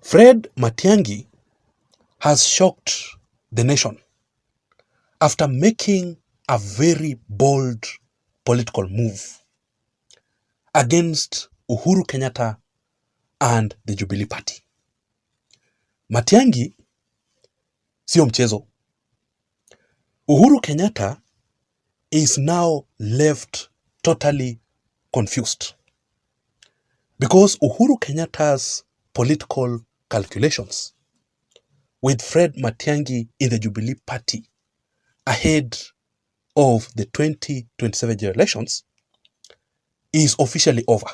Fred Matiang'i has shocked the nation after making a very bold political move against Uhuru Kenyatta and the Jubilee Party. Matiang'i sio mchezo. Uhuru Kenyatta is now left totally confused because Uhuru Kenyatta's political calculations with Fred Matiang'i in the Jubilee Party ahead of the 2027 general elections is officially over.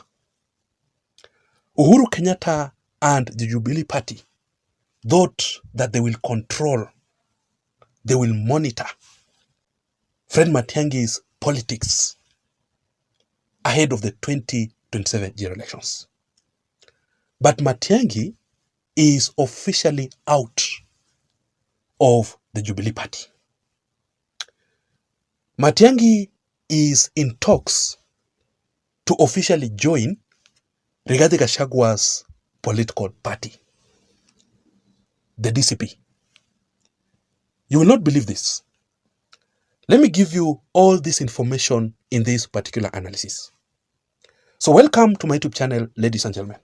Uhuru Kenyatta and the Jubilee Party thought that they will control, they will monitor Fred Matiang'i's politics ahead of the 2027 general elections. But Matiang'i is officially out of the Jubilee Party. Matiang'i is in talks to officially join Rigathi Gachagwa's political party, the DCP. You will not believe this. Let me give you all this information in this particular analysis. So welcome to my YouTube channel, ladies and gentlemen.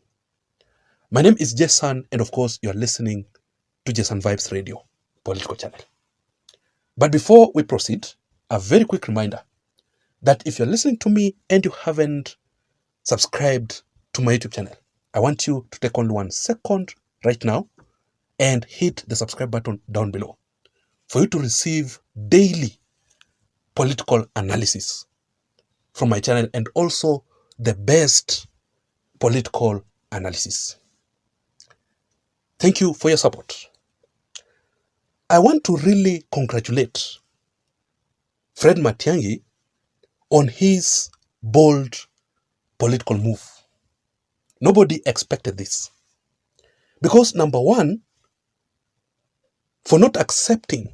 My name is Jason, and of course, you're listening to Jason Vibes Radio, political channel. But before we proceed, a very quick reminder that if you're listening to me and you haven't subscribed to my YouTube channel, I want you to take only 1 second right now and hit the subscribe button down below for you to receive daily political analysis from my channel and also the best political analysis. Thank you for your support. I want to really congratulate Fred Matiang'i on his bold political move. Nobody expected this. Because number one, for not accepting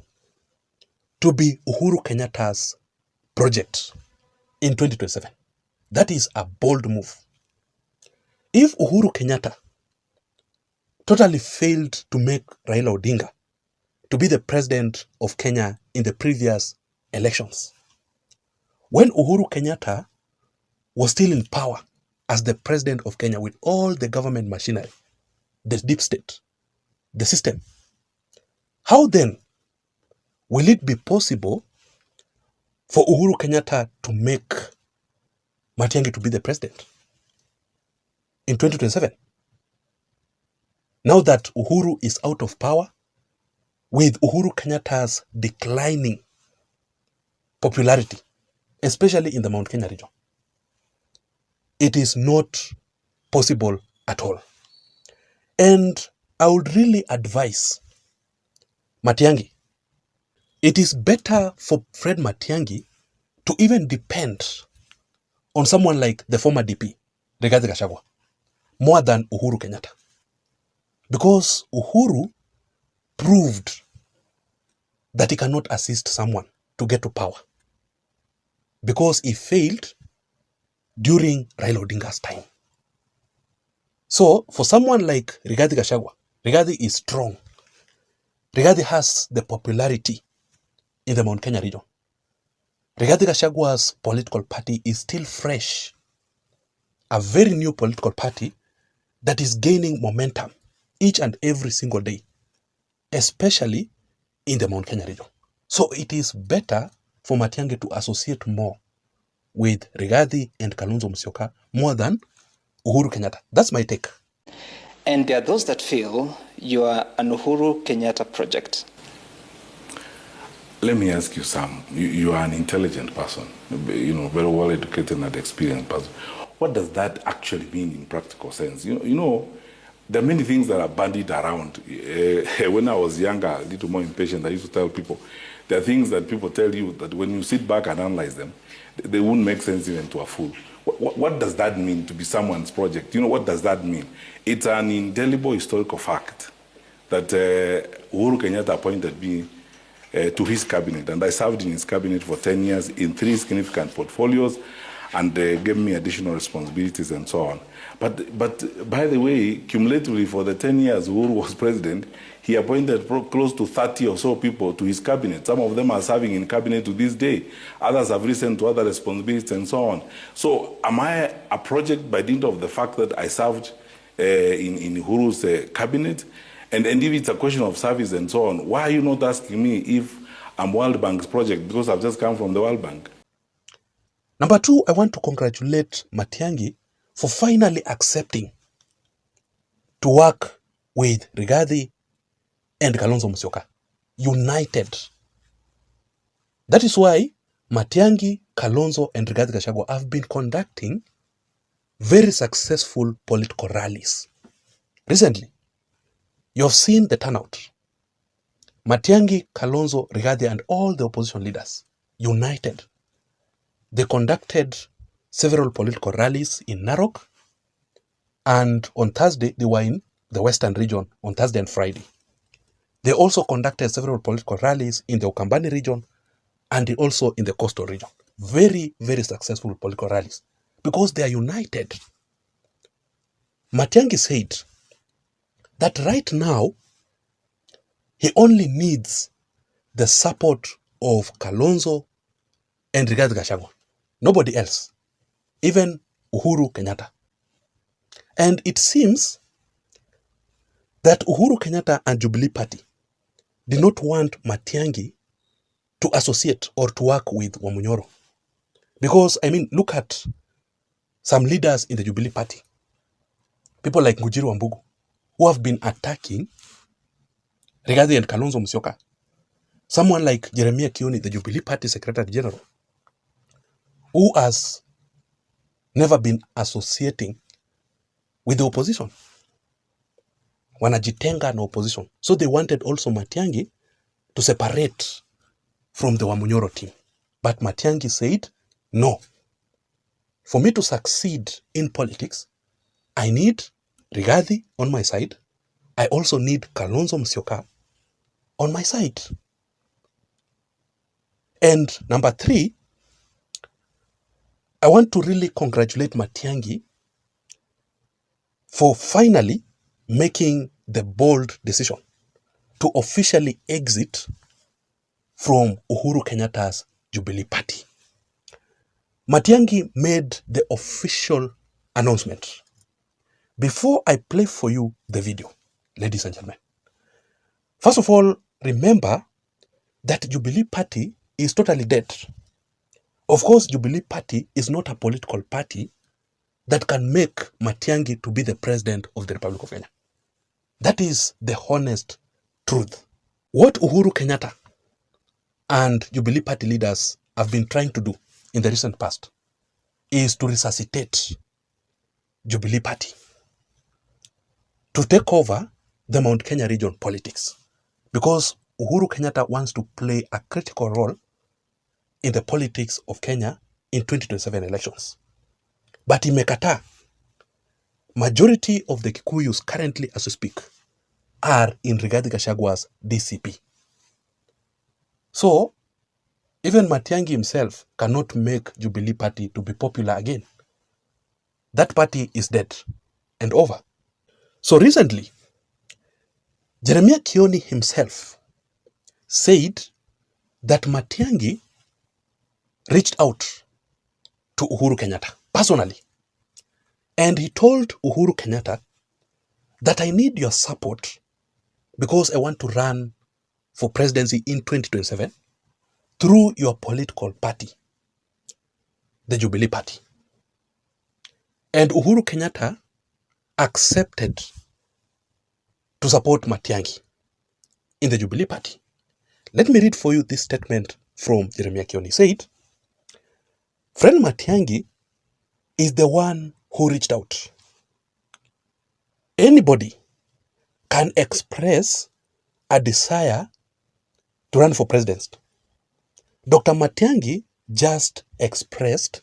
to be Uhuru Kenyatta's project in 2027. That is a bold move. If Uhuru Kenyatta totally failed to make Raila Odinga to be the president of Kenya in the previous elections, when Uhuru Kenyatta was still in power as the president of Kenya with all the government machinery, the deep state, the system, how then will it be possible for Uhuru Kenyatta to make Matiang'i to be the president in 2027? Now that Uhuru is out of power, with Uhuru Kenyatta's declining popularity, especially in the Mount Kenya region, it is not possible at all. And I would really advise Matiang'i, it is better for Fred Matiang'i to even depend on someone like the former DP, Rigathi Gachagua, more than Uhuru Kenyatta. Because Uhuru proved that he cannot assist someone to get to power. Because he failed during Raila Odinga's time. So, for someone like Rigathi Gachagua, Rigathi is strong. Rigathi has the popularity in the Mount Kenya region. Rigathi Gachagwa's political party is still fresh. A very new political party that is gaining momentum each and every single day, especially in the Mount Kenya region. So it is better for Matiang'i to associate more with Rigathi and Kalonzo Musyoka more than Uhuru Kenyatta. That's my take. And there are those that feel you are an Uhuru Kenyatta project. Let me ask you, Sam. You are an intelligent person, very well educated and experienced person. What does that actually mean in practical sense? There are many things that are bandied around. When I was younger, a little more impatient, I used to tell people, there are things that people tell you that when you sit back and analyze them, they won't make sense even to a fool. What does that mean to be someone's project? What does that mean? It's an indelible historical fact that Uhuru Kenyatta appointed me to his cabinet, and I served in his cabinet for 10 years in 3 significant portfolios. and gave me additional responsibilities and so on. But by the way, cumulatively for the 10 years Uhuru was president, he appointed close to 30 or so people to his cabinet. Some of them are serving in cabinet to this day. Others have risen to other responsibilities and so on. So am I a project by dint of the fact that I served in Uhuru's cabinet? And if it's a question of service and so on, why are you not asking me if I'm World Bank's project? Because I've just come from the World Bank. Number two, I want to congratulate Matiangi for finally accepting to work with Rigathi and Kalonzo Musyoka, united. That is why Matiangi, Kalonzo, and Rigathi Gachagua have been conducting very successful political rallies. Recently, you have seen the turnout. Matiangi, Kalonzo, Rigathi, and all the opposition leaders united. They conducted several political rallies in Narok, and on Thursday, they were in the Western region on Thursday and Friday. They also conducted several political rallies in the Ukambani region and also in the coastal region. Very, very successful political rallies because they are united. Matiangi said that right now, he only needs the support of Kalonzo and Rigathi Gachagua. Nobody else. Even Uhuru Kenyatta. And it seems that Uhuru Kenyatta and Jubilee Party did not want Matiangi to associate or to work with WAMUNYORO. Because, I mean, look at some leaders in the Jubilee Party. People like Ngujiru Wambugu, who have been attacking Rigathi and Kalonzo Musyoka. Someone like Jeremiah Kioni, the Jubilee Party Secretary General, who has never been associating with the opposition. Wanajitenga na opposition. So they wanted also Matiangi to separate from the WAMUNYORO team. But Matiangi said, no. For me to succeed in politics, I need Rigathi on my side. I also need Kalonzo Musyoka on my side. And number three, I want to really congratulate Matiangi for finally making the bold decision to officially exit from Uhuru Kenyatta's Jubilee Party. Matiangi made the official announcement. Before I play for you the video, ladies and gentlemen, first of all, remember that Jubilee Party is totally dead. Of course, Jubilee Party is not a political party that can make Matiangi to be the president of the Republic of Kenya. That is the honest truth. What Uhuru Kenyatta and Jubilee Party leaders have been trying to do in the recent past is to resuscitate Jubilee Party, to take over the Mount Kenya region politics, because Uhuru Kenyatta wants to play a critical role in the politics of Kenya in 2027 elections. But imekataa. Majority of the Kikuyus currently, as we speak, are in Rigathi Gachagua's DCP. So, even Matiangi himself cannot make Jubilee Party to be popular again. That party is dead and over. So recently, Jeremiah Kioni himself said that Matiangi reached out to Uhuru Kenyatta personally. And he told Uhuru Kenyatta that I need your support because I want to run for presidency in 2027 through your political party, the Jubilee Party. And Uhuru Kenyatta accepted to support Matiangi in the Jubilee Party. Let me read for you this statement from Jeremiah Kioni. He said, Friend Matiangi is the one who reached out. Anybody can express a desire to run for president. Dr. Matiangi just expressed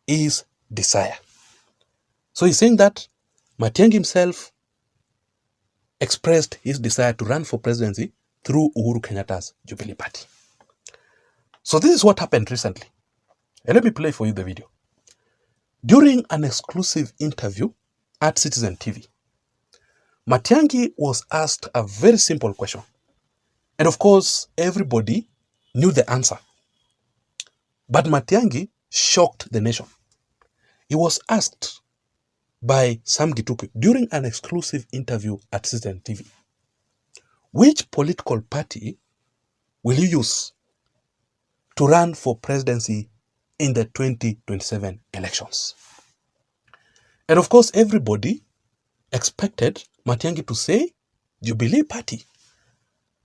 his desire. So he's saying that Matiangi himself expressed his desire to run for presidency through Uhuru Kenyatta's Jubilee Party. So this is what happened recently. And let me play for you the video. During an exclusive interview at Citizen TV, Matiang'i was asked a very simple question. And of course, everybody knew the answer. But Matiang'i shocked the nation. He was asked by Sam Gituku during an exclusive interview at Citizen TV, which political party will you use to run for presidency in the 2027 elections? And of course, everybody expected Matiang'i to say Jubilee Party,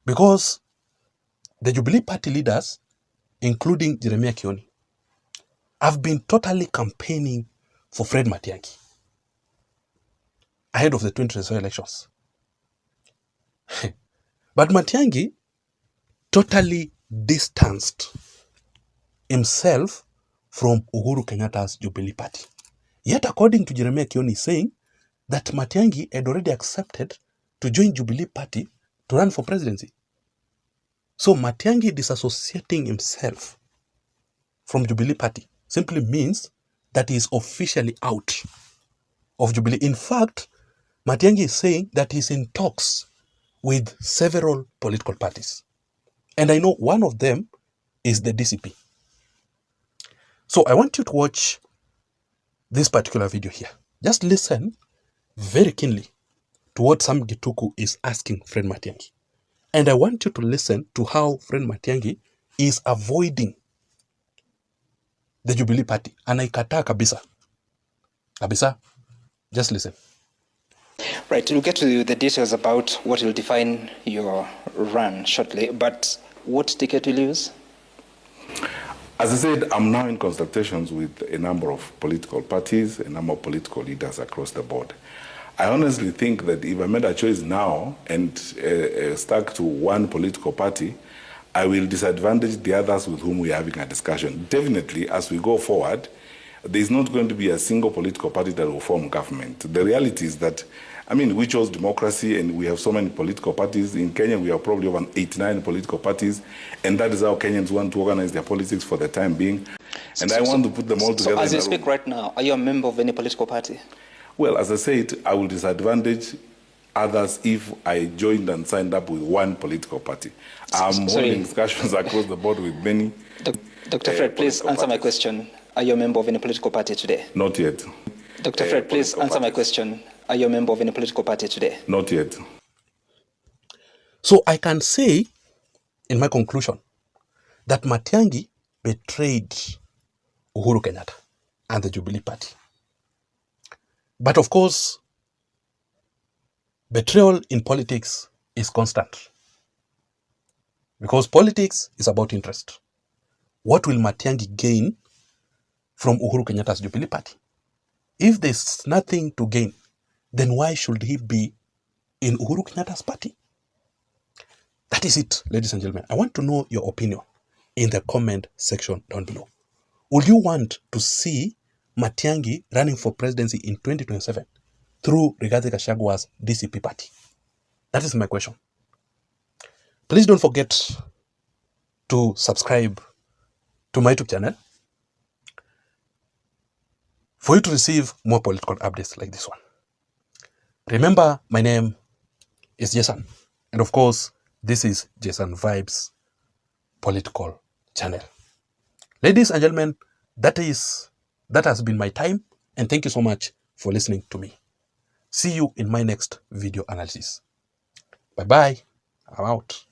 because the Jubilee Party leaders, including Jeremiah Kioni, have been totally campaigning for Fred Matiang'i ahead of the 2027 elections. But Matiang'i totally distanced himself from Uhuru Kenyatta's Jubilee Party. Yet, according to Jeremiah Kioni, saying that Matiang'i had already accepted to join Jubilee Party to run for presidency. So Matiang'i disassociating himself from Jubilee Party simply means that he is officially out of Jubilee. In fact, Matiang'i is saying that he's in talks with several political parties. And I know one of them is the DCP. So I want you to watch this particular video here. Just listen very keenly to what Sam Gituku is asking Fred Matiang'i. And I want you to listen to how Fred Matiang'i is avoiding the Jubilee Party. Anaikataa kabisa. Kabisa. Just listen. Right, we'll get to the details about what will define your run shortly, but what ticket will you use? As I said, I'm now in consultations with a number of political parties, a number of political leaders across the board. I honestly think that if I made a choice now and stuck to one political party, I will disadvantage the others with whom we are having a discussion. Definitely, as we go forward, there is not going to be a single political party that will form government. The reality is that, I mean, we chose democracy and we have so many political parties. In Kenya, we have probably over 89 political parties, and that is how Kenyans want to organize their politics for the time being. And I want to put them all together. So as you speak right now, are you a member of any political party? Well, as I said, I will disadvantage others if I joined and signed up with one political party. I'm holding discussions across the board with many. Dr. Fred, please answer my question. Are you a member of any political party today? Not yet. Dr. Fred, please answer my question. Are you a member of any political party today? Not yet. So I can say, in my conclusion, that Matiang'i betrayed Uhuru Kenyatta and the Jubilee Party. But of course, betrayal in politics is constant, because politics is about interest. What will Matiang'i gain from Uhuru Kenyatta's Jubilee Party? If there's nothing to gain, then why should he be in Uhuru Kenyatta's party? That is it, ladies and gentlemen. I want to know your opinion in the comment section down below. Would you want to see Matiang'i running for presidency in 2027 through Rigathi Gachagwa's DCP party? That is my question. Please don't forget to subscribe to my YouTube channel for you to receive more political updates like this one. Remember, my name is Jason, and of course, this is Jason Vibes Political Channel. Ladies and gentlemen, that has been my time, and thank you so much for listening to me. See you in my next video analysis. Bye-bye. I'm out.